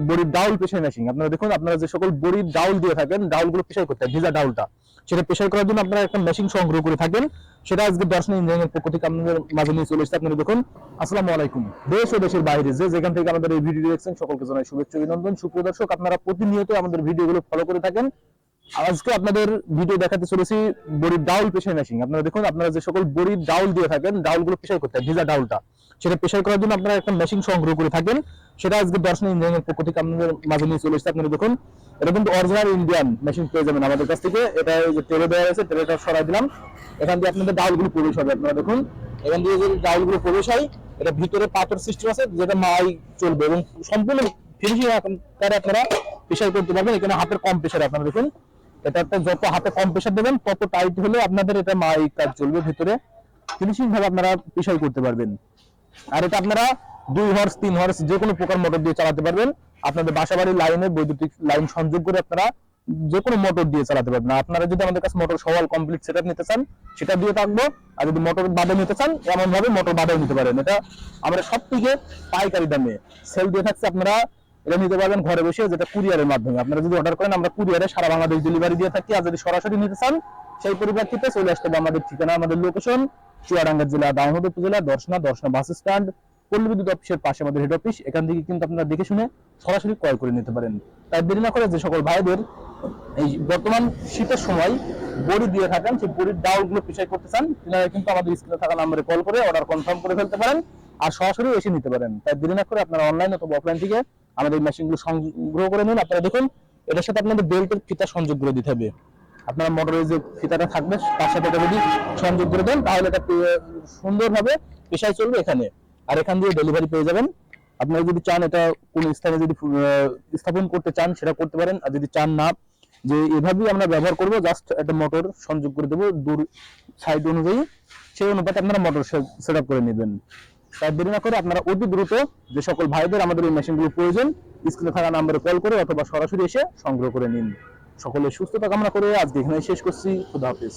বড়ির ডাউল পেশাই মেশিন। আপনারা দেখুন, আপনারা যে সকল বড়ির ডাউল দিয়ে থাকেন, ডাউলগুলো পেশাই করতে হয়, ভিজা ডাউলটা, সেটা পেশাই করার জন্য আপনারা একটা মেশিন সংগ্রহ করে থাকেন। সেটা আজকে দর্শন ইঞ্জিনিয়ারিং পক্ষ থেকে আপনাদের মাঝে নিয়ে চলে এসেছে। আপনারা দেখুন, আসসালামু আলাইকুম। দেশ ও দেশের বাইরে যে যেখান থেকে আমাদের এই ভিডিও দেখছেন, সকলকে জানাই শুভেচ্ছা অভিনন্দন। সুপ্রিয় দর্শক, আপনারা প্রতিনিয়ত আমাদের ভিডিওগুলো ফলো করে থাকেন। আজকে আপনাদের ভিডিও দেখাতে চলেছি বড়ির ডাউল পেশাই মেশিন। আপনারা দেখুন, আপনারা যে সকল বড়ির ডাউল দিয়ে থাকেন, ডাউলগুলো পেশাই করতে হয়, ভিজা ডাউলটা, সেটা পেশাই করার জন্য আপনারা একটা মেশিন সংগ্রহ করে থাকেন। সেটা আজকে দর্শন ইঞ্জিনিয়ারিং পক্ষ থেকে আপনাদের মাঝে নিয়ে চলে এসেছে। আপনারা দেখুন, এটা কিন্তু অরিজিনাল ইন্ডিয়ান মেশিন পেয়ে যাবেন আমাদের কাছ থেকে। এটা যে ট্রেলে দেওয়া আছে, ট্রেটা সরাই দিলাম, এখান দিয়ে আপনাদের ডাউলগুলো প্রবেশ হবে। আপনারা দেখুন, এখান দিয়ে যে ডাউলগুলো প্রবেশ হয়, এটা ভিতরে পাথর সিস্টেম আছে, যেটা মাই চলবে এবং সম্পূর্ণ ফিনিশিং আকারে আপনারা পেশাই করতে পারবেন। এখানে হাতের কম প্রেসারে আপনারা দেখুন, এটা যত হাতে কম প্রেসার দেবেন তত টাইট হলে আপনাদের এটা মাই কাজ চলবে, ভিতরে ফিনিশিং ভাবে আপনারা পেশাই করতে পারবেন। আর এটা আপনারা 2 হর্স 3 হর্স যে কোনো প্রকার মোটর দিয়ে চালাতে পারবেন। আপনাদের বাসাবাড়ির লাইনে বৈদ্যুতিক লাইন সংযোগ করে আপনারা যে কোনো মোটর দিয়ে চালাতে পারবেন। আপনারা যদি আমাদের কাছে মোটর সহ কমপ্লিট সেটআপ নিতে চান, সেটা দিয়ে থাকবো। আর যদি মোটর বাদে নিতে চান, এমন ভাবে মোটর বাদেও নিতে পারেন। এটা আমরা সব থেকে পাইকারি দামে সেল দিয়ে থাকছি। আপনারা এটা নিতে পারবেন ঘরে বসে, যেটা কুরিয়ারের মাধ্যমে। আপনারা যদি অর্ডার করেন, আমরা কুরিয়ারে সারা বাংলাদেশ ডেলিভারি দিয়ে থাকি। আর যদি সরাসরি নিতে চান, সেই পরিপ্রেক্ষিতে চলে আসতে হবে আমাদের ঠিকানা, আমাদের লোকেশন চুয়াডাঙ্গা জেলা, দামোদর উপজেলা, দর্শনা বাস স্ট্যান্ড, পল্লী বিদ্যুৎ অফিসের পাশে আমাদের হেড অফিস। এখান থেকে কিন্তু আপনারা দেখে শুনে সরাসরি ক্রয় করে নিতে পারেন। তাই দেরি না করে যে সকল ভাইদের এই বর্তমান শীতের সময় বড়ি দিয়ে থাকেন, সেই বড়ির ডাউলগুলো পেশাই করতে চান, তিনারা কিন্তু আমাদের স্ক্রিনে থাকা নম্বরে কল করে অর্ডার কনফার্ম করে ফেলতে পারেন আর সরাসরি এসে নিতে পারেন। তাই দেরি না করে আপনারা অনলাইন অথবা অফলাইন থেকে আমাদের এই মেশিনগুলো সংগ্রহ করে নিন। আপনারা দেখুন, এটার সাথে আপনাদের বেল্টের ফিতা সংযোগ করে দিতে হবে। আপনারা মোটরের যে ফিতাটা থাকবে তার সাথে এটা যদি সংযোগ করে দেন, তাহলে এটা সুন্দরভাবে পেশায় চলবে এখানে। আর এখান দিয়ে ডেলিভারি পেয়ে যাবেন। আপনারা যদি চান এটা কোন স্থানে যদি স্থাপন করতে চান, সেটা করতে পারেন। আর যদি চান না যে এভাবেই আমরা ব্যবহার করব, জাস্ট একটা মোটর সংযোগ করে দেবো দূর সাইড অনুযায়ী, সেই অনুপাতে আপনারা মোটর সেট আপ করে নেবেন। তাই দেরি না করে আপনারা অতি দ্রুত যে সকল ভাইদের আমাদের এই মেশিনগুলো প্রয়োজন, স্ক্রিনে থাকা নম্বরে কল করে অথবা সরাসরি এসে সংগ্রহ করে নিন। সকলের সুস্থতা কামনা করে আজকে এখানে শেষ করছি। খুদা হাফেজ।